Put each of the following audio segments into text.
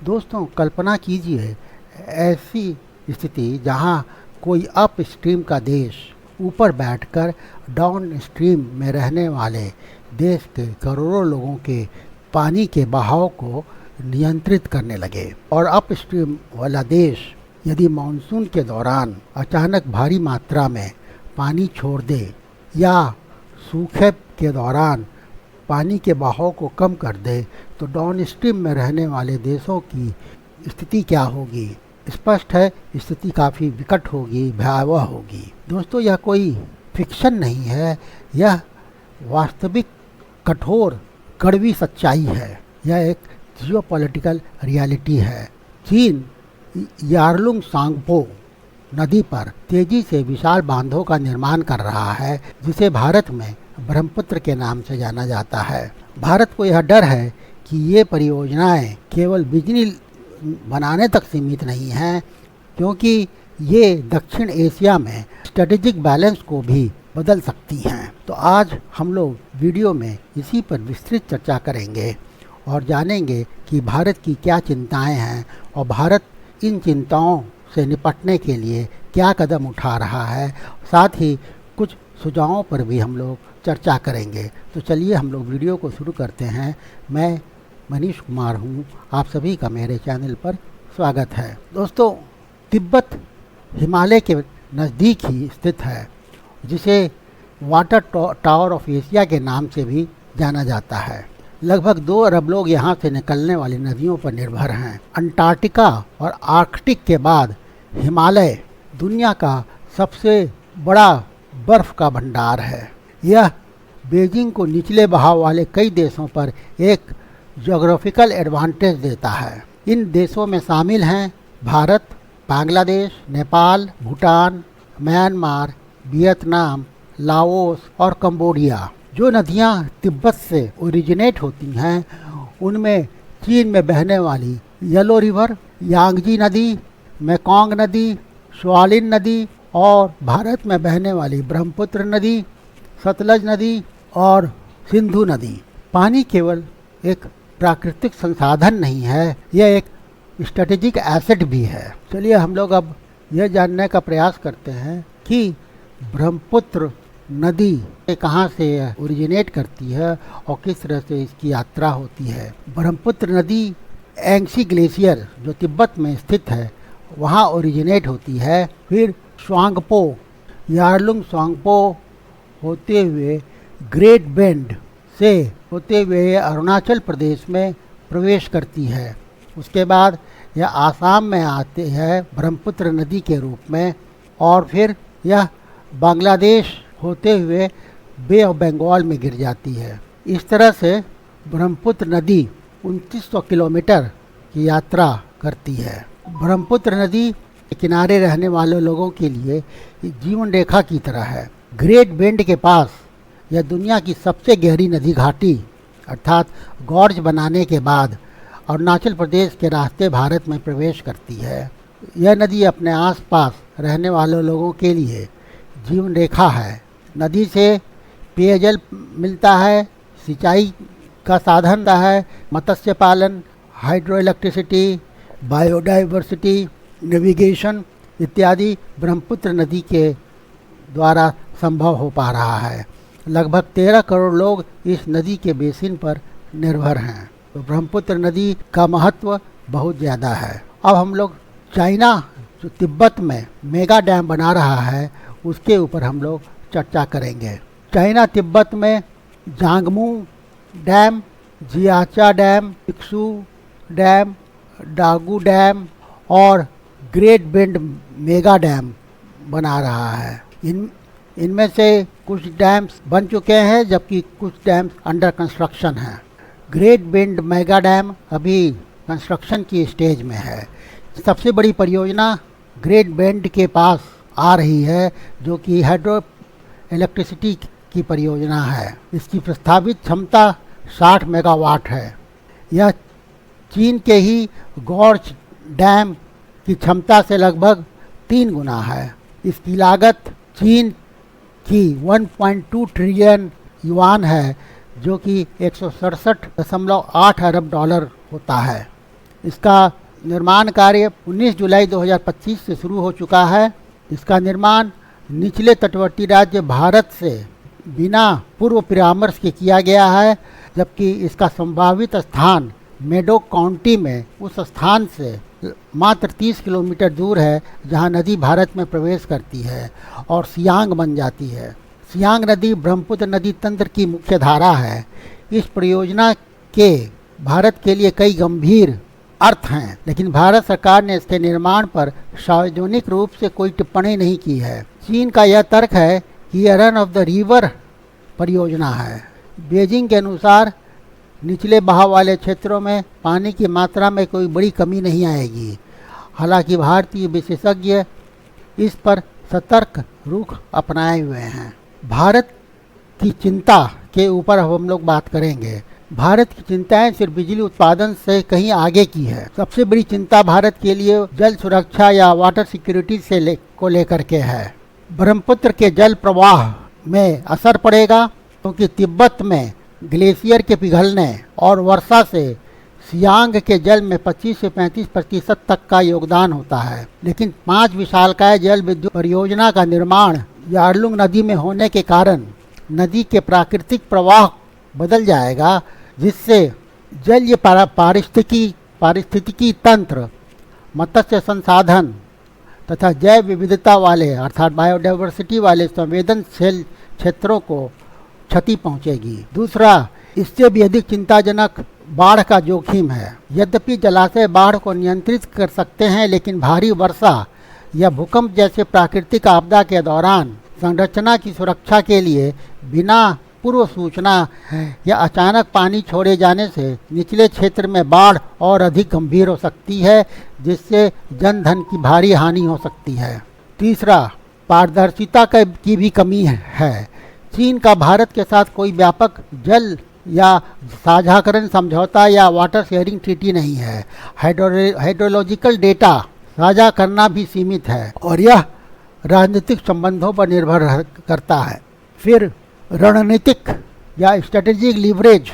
दोस्तों, कल्पना कीजिए ऐसी स्थिति जहां कोई अप स्ट्रीम का देश ऊपर बैठकर डाउन स्ट्रीम में रहने वाले देश के करोड़ों लोगों के पानी के बहाव को नियंत्रित करने लगे, और अप स्ट्रीम वाला देश यदि मानसून के दौरान अचानक भारी मात्रा में पानी छोड़ दे या सूखे के दौरान पानी के बहाव को कम कर दे, तो डाउन स्ट्रीम में रहने वाले देशों की स्थिति क्या होगी। स्पष्ट है, स्थिति काफ़ी विकट होगी, भयावह होगी। दोस्तों, यह कोई फिक्शन नहीं है, यह वास्तविक कठोर कड़वी सच्चाई है। यह एक जियोपॉलिटिकल रियलिटी है। चीन यारलुंग सांगपो नदी पर तेजी से विशाल बांधों का निर्माण कर रहा है, जिसे भारत में ब्रह्मपुत्र के नाम से जाना जाता है। भारत को यह डर है कि ये परियोजनाएं केवल बिजली बनाने तक सीमित नहीं हैं, क्योंकि ये दक्षिण एशिया में स्ट्रेटेजिक बैलेंस को भी बदल सकती हैं। तो आज हम लोग वीडियो में इसी पर विस्तृत चर्चा करेंगे और जानेंगे कि भारत की क्या चिंताएं हैं और भारत इन चिंताओं से निपटने के लिए क्या कदम उठा रहा है। साथ ही कुछ सुझावों पर भी हम लोग चर्चा करेंगे। तो चलिए हम लोग वीडियो को शुरू करते हैं। मैं मनीष कुमार हूँ, आप सभी का मेरे चैनल पर स्वागत है। दोस्तों, तिब्बत हिमालय के नज़दीक ही स्थित है, जिसे वाटर टावर ऑफ एशिया के नाम से भी जाना जाता है। लगभग 2 अरब लोग यहाँ से निकलने वाली नदियों पर निर्भर हैं। अंटार्कटिका और आर्कटिक के बाद हिमालय दुनिया का सबसे बड़ा बर्फ का भंडार है। यह बीजिंग को निचले बहाव वाले कई देशों पर एक ज्योग्राफिकल एडवांटेज देता है। इन देशों में शामिल हैं Bharat, Bangladesh, Nepal, Bhutan, Myanmar, Vietnam, Laos और कंबोडिया। जो नदियां तिब्बत से ओरिजिनेट होती हैं, उनमें चीन में बहने वाली येलो रिवर, यांगजी नदी, मेकोंग नदी, स्वालिन नदी और भारत में बहने वाली ब्रह्मपुत्र नदी, सतलज नदी और सिंधु नदी। पानी केवल एक प्राकृतिक संसाधन नहीं है, यह एक स्ट्रेटेजिक एसेट भी है। चलिए हम लोग अब यह जानने का प्रयास करते हैं कि ब्रह्मपुत्र नदी कहाँ से ओरिजिनेट करती है और किस तरह से इसकी यात्रा होती है। ब्रह्मपुत्र नदी एंग्सी ग्लेशियर जो तिब्बत में स्थित है वहाँ ओरिजिनेट होती है। फिर स्वांगपो, यारलुंग स्वांगपो होते हुए ग्रेट बेंड से होते हुए अरुणाचल प्रदेश में प्रवेश करती है। उसके बाद यह आसाम में आती है ब्रह्मपुत्र नदी के रूप में, और फिर यह बांग्लादेश होते हुए बे ऑफ बंगाल में गिर जाती है। इस तरह से ब्रह्मपुत्र नदी 2900 किलोमीटर की यात्रा करती है। ब्रह्मपुत्र नदी के किनारे रहने वाले लोगों के लिए जीवन रेखा की तरह है। ग्रेट बेंड के पास यह दुनिया की सबसे गहरी नदी घाटी अर्थात गॉर्ज बनाने के बाद अरुणाचल प्रदेश के रास्ते भारत में प्रवेश करती है। यह नदी अपने आसपास रहने वाले लोगों के लिए जीवन रेखा है। नदी से पेयजल मिलता है, सिंचाई का साधन है, मत्स्य पालन, हाइड्रो इलेक्ट्रिसिटी, बायोडाइवर्सिटी, नेविगेशन इत्यादि ब्रह्मपुत्र नदी के द्वारा संभव हो पा रहा है। लगभग 13 करोड़ लोग इस नदी के बेसिन पर निर्भर हैं। तो ब्रह्मपुत्र नदी का महत्व बहुत ज़्यादा है। अब हम लोग चाइना जो तिब्बत में मेगा डैम बना रहा है उसके ऊपर हम लोग चर्चा करेंगे। चाइना तिब्बत में जांगमू डैम, जियाचा डैम, इक्सू डैम, डागू डैम और ग्रेट बेंड मेगा डैम बना रहा है। इनमें से कुछ डैम्स बन चुके हैं जबकि कुछ डैम्स अंडर कंस्ट्रक्शन हैं। ग्रेट बेंड मेगा डैम अभी कंस्ट्रक्शन की स्टेज में है। सबसे बड़ी परियोजना ग्रेट बेंड के पास आ रही है, जो कि हाइड्रो इलेक्ट्रिसिटी की परियोजना है। इसकी प्रस्तावित क्षमता 60 मेगावाट है। यह चीन के ही गॉर्ज डैम की क्षमता से लगभग 3 गुना है। इसकी लागत चीन की 1.2 ट्रिलियन युआन है, जो कि 167.8 अरब डॉलर होता है। इसका निर्माण कार्य 19 जुलाई 2025 से शुरू हो चुका है। इसका निर्माण निचले तटवर्ती राज्य भारत से बिना पूर्व परामर्श के किया गया है, जबकि इसका संभावित स्थान मेडोक काउंटी में उस स्थान से मात्र 30 किलोमीटर दूर है जहां नदी भारत में प्रवेश करती है और सियांग बन जाती है। सियांग नदी ब्रह्मपुत्र नदी तंत्र की मुख्य धारा है। इस परियोजना के भारत के लिए कई गंभीर अर्थ हैं, लेकिन भारत सरकार ने इसके निर्माण पर सार्वजनिक रूप से कोई टिप्पणी नहीं की है। चीन का यह तर्क है कि यह रन ऑफ द रिवर परियोजना है। बीजिंग के अनुसार निचले बहाव वाले क्षेत्रों में पानी की मात्रा में कोई बड़ी कमी नहीं आएगी। हालांकि भारतीय विशेषज्ञ इस पर सतर्क रुख अपनाए हुए हैं। भारत की चिंता के ऊपर हम लोग बात करेंगे। भारत की चिंताएं सिर्फ बिजली उत्पादन से कहीं आगे की है। सबसे बड़ी चिंता भारत के लिए जल सुरक्षा या वाटर सिक्योरिटी को लेकर के है। ब्रह्मपुत्र के जल प्रवाह में असर पड़ेगा क्योंकि तिब्बत में ग्लेशियर के पिघलने और वर्षा से सियांग के जल में 25 से 35% तक का योगदान होता है। लेकिन 5 विशालकाय जल विद्युत परियोजना का निर्माण यार्लुंग नदी में होने के कारण नदी के प्राकृतिक प्रवाह बदल जाएगा, जिससे जलीय पारिस्थितिकी तंत्र, मत्स्य संसाधन तथा जैव विविधता वाले अर्थात बायोडाइवर्सिटी वाले संवेदनशील क्षेत्रों को क्षति पहुंचेगी। दूसरा, इससे भी अधिक चिंताजनक बाढ़ का जोखिम है। यद्यपि जलाशय बाढ़ को नियंत्रित कर सकते हैं, लेकिन भारी वर्षा या भूकंप जैसे प्राकृतिक आपदा के दौरान संरचना की सुरक्षा के लिए बिना पूर्व सूचना या अचानक पानी छोड़े जाने से निचले क्षेत्र में बाढ़ और अधिक गंभीर हो सकती है, जिससे जनधन की भारी हानि हो सकती है। तीसरा, पारदर्शिता की भी कमी है। चीन का भारत के साथ कोई व्यापक जल या साझाकरण समझौता या वाटर शेयरिंग ट्रीटी नहीं है। हाइड्रोलॉजिकल डेटा साझा करना भी सीमित है और यह राजनीतिक संबंधों पर निर्भर करता है। फिर रणनीतिक या स्ट्रेटेजिक लीवरेज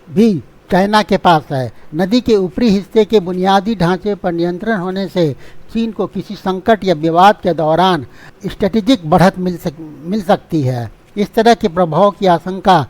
भी चाइना के पास है। नदी के ऊपरी हिस्से के बुनियादी ढांचे पर नियंत्रण होने से चीन को किसी संकट या विवाद के दौरान स्ट्रेटेजिक बढ़त मिल सकती है। इस तरह के प्रभाव की आशंका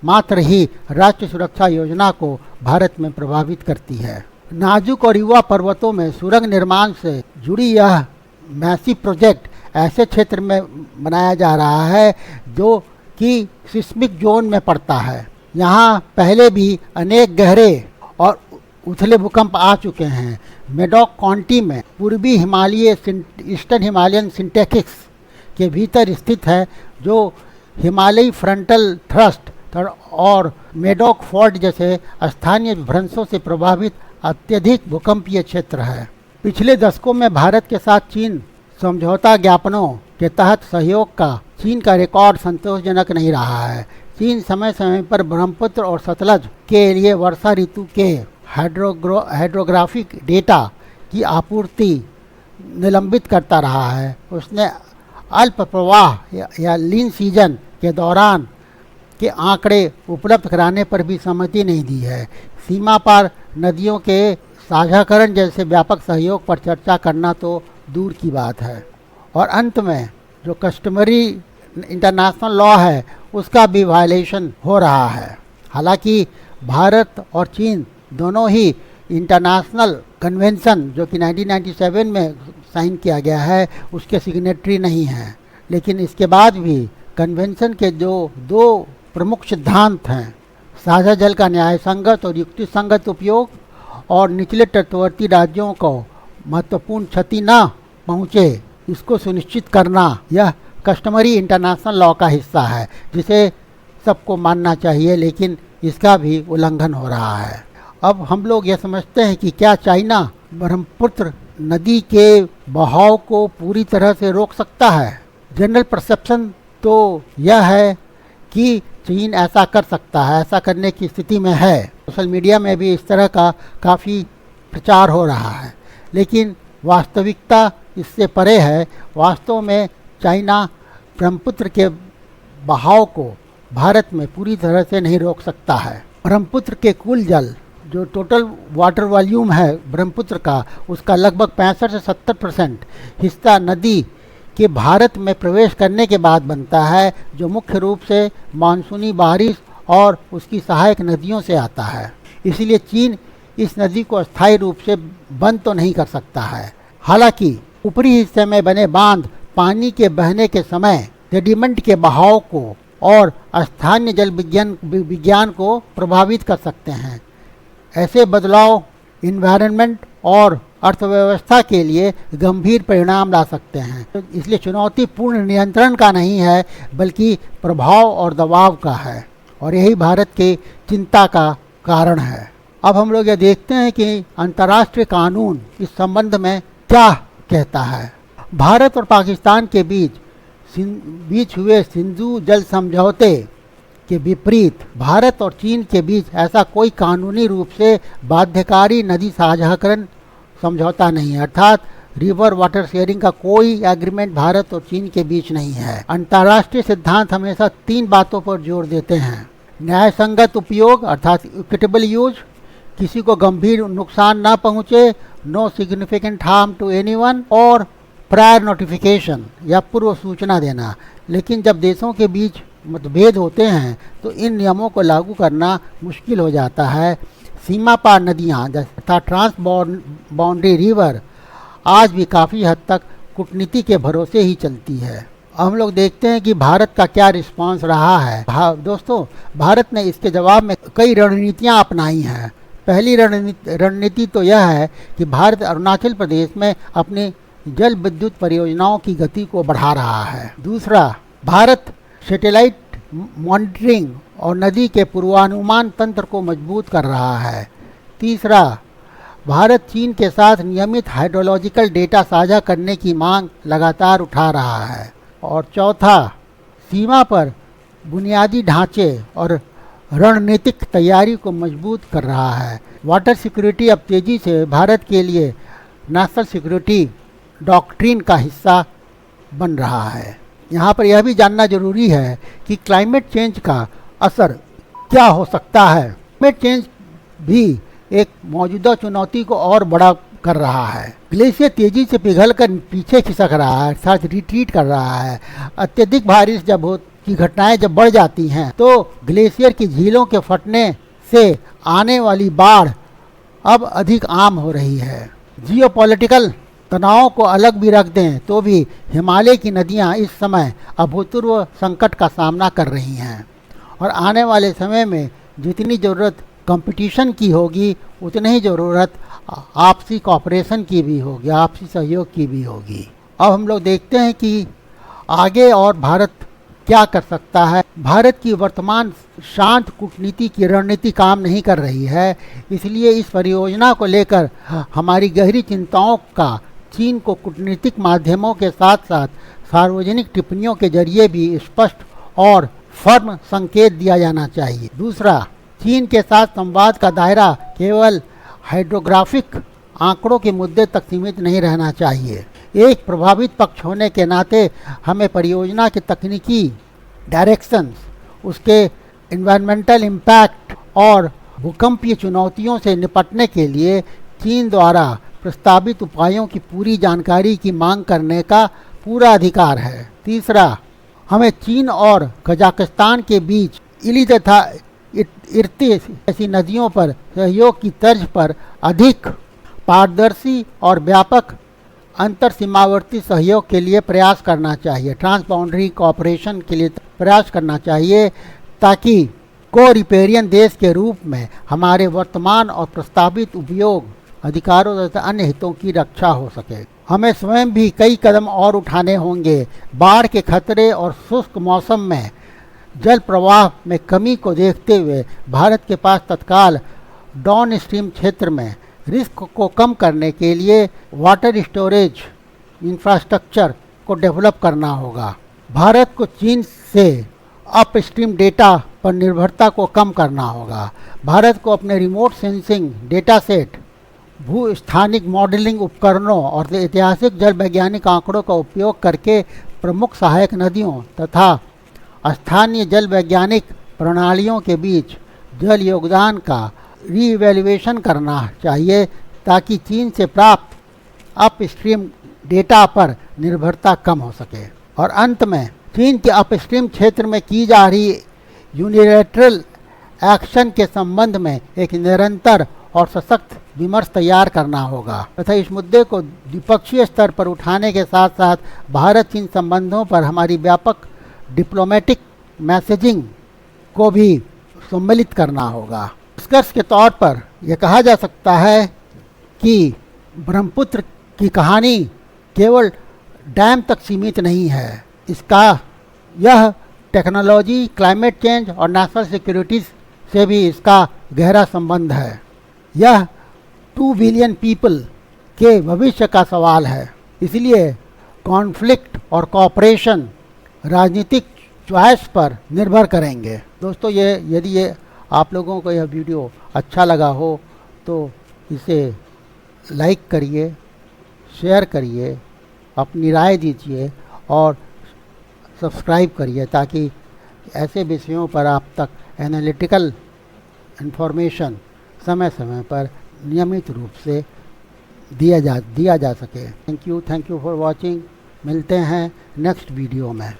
मात्र ही राष्ट्रीय सुरक्षा योजना को भारत में प्रभावित करती है। नाजुक और युवा पर्वतों में सुरंग निर्माण से जुड़ी यह मैसिव प्रोजेक्ट ऐसे क्षेत्र में बनाया जा रहा है जो कि सिस्मिक जोन में पड़ता है। यहाँ पहले भी अनेक गहरे और उथले भूकंप आ चुके हैं। मेडोक काउंटी में पूर्वी हिमालय ईस्टर्न हिमालयन सिंटेक्स के भीतर स्थित है, जो हिमालयी फ्रंटल थ्रस्ट और मेडोक फोर्ट जैसे स्थानीय भ्रंशों से प्रभावित अत्यधिक भूकंपीय क्षेत्र है। पिछले दशकों में भारत के साथ चीन समझौता ज्ञापनों के तहत सहयोग का चीन का रिकॉर्ड संतोषजनक नहीं रहा है। चीन समय समय पर ब्रह्मपुत्र और सतलज के लिए वर्षा ऋतु के हाइड्रोग्राफिक डेटा की आपूर्ति निलंबित करता रहा है। उसने अल्प प्रवाह या लीन सीजन के दौरान के आंकड़े उपलब्ध कराने पर भी सहमति नहीं दी है। सीमा पार नदियों के साझाकरण जैसे व्यापक सहयोग पर चर्चा करना तो दूर की बात है। और अंत में जो कस्टमरी इंटरनेशनल लॉ है उसका भी वायलेशन हो रहा है। हालांकि भारत और चीन दोनों ही इंटरनेशनल कन्वेंशन जो कि 1997 में साइन किया गया है उसके सिग्नेटरी नहीं हैं, लेकिन इसके बाद भी कन्वेंशन के जो 2 प्रमुख सिद्धांत हैं, साझा जल का न्याय संगत और युक्ति संगत उपयोग और निचले तटवर्ती राज्यों को महत्वपूर्ण क्षति न पहुँचे इसको सुनिश्चित करना, यह कस्टमरी इंटरनेशनल लॉ का हिस्सा है जिसे सबको मानना चाहिए, लेकिन इसका भी उल्लंघन हो रहा है। अब हम लोग यह समझते हैं कि क्या चाइना ब्रह्मपुत्र नदी के बहाव को पूरी तरह से रोक सकता है। जनरल परसेप्शन तो यह है कि चीन ऐसा कर सकता है, ऐसा करने की स्थिति में है। सोशल मीडिया में भी इस तरह का काफ़ी प्रचार हो रहा है, लेकिन वास्तविकता इससे परे है। वास्तव में चाइना ब्रह्मपुत्र के बहाव को भारत में पूरी तरह से नहीं रोक सकता है। ब्रह्मपुत्र के कुल जल जो टोटल वाटर वॉल्यूम है ब्रह्मपुत्र का, उसका लगभग 65 से 70% हिस्सा नदी के भारत में प्रवेश करने के बाद बनता है, जो मुख्य रूप से मानसूनी बारिश और उसकी सहायक नदियों से आता है। इसलिए चीन इस नदी को अस्थायी रूप से बंद तो नहीं कर सकता है। हालांकि ऊपरी हिस्से में बने बांध पानी के बहने के समय सेडिमेंट के बहाव को और स्थानीय जल विज्ञान को प्रभावित कर सकते हैं। ऐसे बदलाव इन्वायरमेंट और अर्थव्यवस्था के लिए गंभीर परिणाम ला सकते हैं। इसलिए चुनौती पूर्ण नियंत्रण का नहीं है, बल्कि प्रभाव और दबाव का है, और यही भारत की चिंता का कारण है। अब हम लोग ये देखते हैं कि अंतर्राष्ट्रीय कानून इस संबंध में क्या कहता है। भारत और पाकिस्तान के बीच हुए सिंधु जल समझौते के विपरीत भारत और चीन के बीच ऐसा कोई कानूनी रूप से बाध्यकारी नदी साझाकरण समझौता नहीं है, अर्थात रिवर वाटर शेयरिंग का कोई एग्रीमेंट भारत और चीन के बीच नहीं है। अंतर्राष्ट्रीय सिद्धांत हमेशा 3 बातों पर जोर देते हैं: न्याय संगत उपयोग अर्थात इक्विटेबल यूज, किसी को गंभीर नुकसान ना पहुंचे, no significant harm to anyone, और प्रायर नोटिफिकेशन या पूर्व सूचना देना। लेकिन जब देशों के बीच मतभेद होते हैं तो इन नियमों को लागू करना मुश्किल हो जाता है। सीमा पार नदियाँ तथा ट्रांस बाउंड्री रिवर आज भी काफ़ी हद तक कूटनीति के भरोसे ही चलती है। हम लोग देखते हैं कि भारत का क्या रिस्पांस रहा है। दोस्तों, भारत ने इसके जवाब में कई रणनीतियाँ अपनाई हैं। पहली रणनीति तो यह है कि भारत अरुणाचल प्रदेश में अपनी जल विद्युत परियोजनाओं की गति को बढ़ा रहा है। दूसरा, भारत सैटेलाइट मॉनिटरिंग और नदी के पूर्वानुमान तंत्र को मजबूत कर रहा है। तीसरा, भारत चीन के साथ नियमित हाइड्रोलॉजिकल डेटा साझा करने की मांग लगातार उठा रहा है। और चौथा, सीमा पर बुनियादी ढांचे और रणनीतिक तैयारी को मजबूत कर रहा है। वाटर सिक्योरिटी अब तेज़ी से भारत के लिए नेशनल सिक्योरिटी डॉक्ट्रिन का हिस्सा बन रहा है। यहाँ पर यह भी जानना जरूरी है कि क्लाइमेट चेंज का असर क्या हो सकता है। क्लाइमेट चेंज भी एक मौजूदा चुनौती को और बड़ा कर रहा है। ग्लेशियर तेजी से पिघलकर पीछे खिसक रहा है, अर्थात रिट्रीट कर रहा है। अत्यधिक बारिश की घटनाएं जब बढ़ जाती हैं तो ग्लेशियर की झीलों के फटने से आने वाली बाढ़ अब अधिक आम हो रही है। जियोपॉलिटिकल तनाव को अलग भी रख दें तो भी हिमालय की नदियां इस समय अभूतपूर्व संकट का सामना कर रही हैं, और आने वाले समय में जितनी ज़रूरत कंपटीशन की होगी उतनी ही ज़रूरत आपसी कॉपरेशन की भी होगी, आपसी सहयोग की भी होगी। अब हम लोग देखते हैं कि आगे और भारत क्या कर सकता है। भारत की वर्तमान शांत कूटनीति की रणनीति काम नहीं कर रही है, इसलिए इस परियोजना को लेकर हमारी गहरी चिंताओं का चीन को कूटनीतिक माध्यमों के साथ साथ सार्वजनिक टिप्पणियों के जरिए भी स्पष्ट और फर्म संकेत दिया जाना चाहिए। दूसरा, चीन के साथ संवाद का दायरा केवल हाइड्रोग्राफिक आंकड़ों के मुद्दे तक सीमित नहीं रहना चाहिए। एक प्रभावित पक्ष होने के नाते हमें परियोजना के तकनीकी डायरेक्शंस, उसके एनवायरमेंटल इम्पैक्ट और भूकंपीय चुनौतियों से निपटने के लिए चीन द्वारा प्रस्तावित उपायों की पूरी जानकारी की मांग करने का पूरा अधिकार है। तीसरा, हमें चीन और कजाकिस्तान के बीच इली तथा इर्ती ऐसी नदियों पर सहयोग की तर्ज पर अधिक पारदर्शी और व्यापक अंतर सीमावर्ती सहयोग के लिए प्रयास करना चाहिए। ट्रांस बाउंड्री कोऑपरेशन के लिए प्रयास करना चाहिए, ताकि को रिपेरियन देश के रूप में हमारे वर्तमान और प्रस्तावित उपयोग अधिकारों तथा अन्य हितों की रक्षा हो सके। हमें स्वयं भी कई कदम और उठाने होंगे। बाढ़ के खतरे और शुष्क मौसम में जल प्रवाह में कमी को देखते हुए भारत के पास तत्काल डाउन स्ट्रीम क्षेत्र में रिस्क को कम करने के लिए वाटर स्टोरेज इंफ्रास्ट्रक्चर को डेवलप करना होगा। भारत को चीन से अपस्ट्रीम डेटा पर निर्भरता को कम करना होगा। भारत को अपने रिमोट सेंसिंग डेटा सेट, भू स्थानिक मॉडलिंग उपकरणों और ऐतिहासिक जल वैज्ञानिक आंकड़ों का उपयोग करके प्रमुख सहायक नदियों तथा स्थानीय जल वैज्ञानिक प्रणालियों के बीच जल योगदान का रीइवैल्यूएशन करना चाहिए ताकि चीन से प्राप्त अपस्ट्रीम डेटा पर निर्भरता कम हो सके। और अंत में चीन के अपस्ट्रीम क्षेत्र में की जा रही यूनिलैटरल एक्शन के संबंध में एक निरंतर और सशक्त विमर्श तैयार करना होगा तथा इस मुद्दे को द्विपक्षीय स्तर पर उठाने के साथ साथ भारत चीन संबंधों पर हमारी व्यापक डिप्लोमेटिक मैसेजिंग को भी सम्मिलित करना होगा। निष्कर्ष के तौर पर यह कहा जा सकता है कि ब्रह्मपुत्र की कहानी केवल डैम तक सीमित नहीं है। यह टेक्नोलॉजी, क्लाइमेट चेंज और नेशनल सिक्योरिटी से भी इसका गहरा संबंध है। यह 2 बिलियन पीपल के भविष्य का सवाल है। इसलिए कॉन्फ्लिक्ट और कोऑपरेशन राजनीतिक चॉइस पर निर्भर करेंगे। दोस्तों, यदि आप लोगों को यह वीडियो अच्छा लगा हो तो इसे लाइक करिए, शेयर करिए, अपनी राय दीजिए और सब्सक्राइब करिए ताकि ऐसे विषयों पर आप तक एनालिटिकल इन्फॉर्मेशन समय समय पर नियमित रूप से दिया जा सके। Thank you for watching. मिलते हैं नेक्स्ट वीडियो में।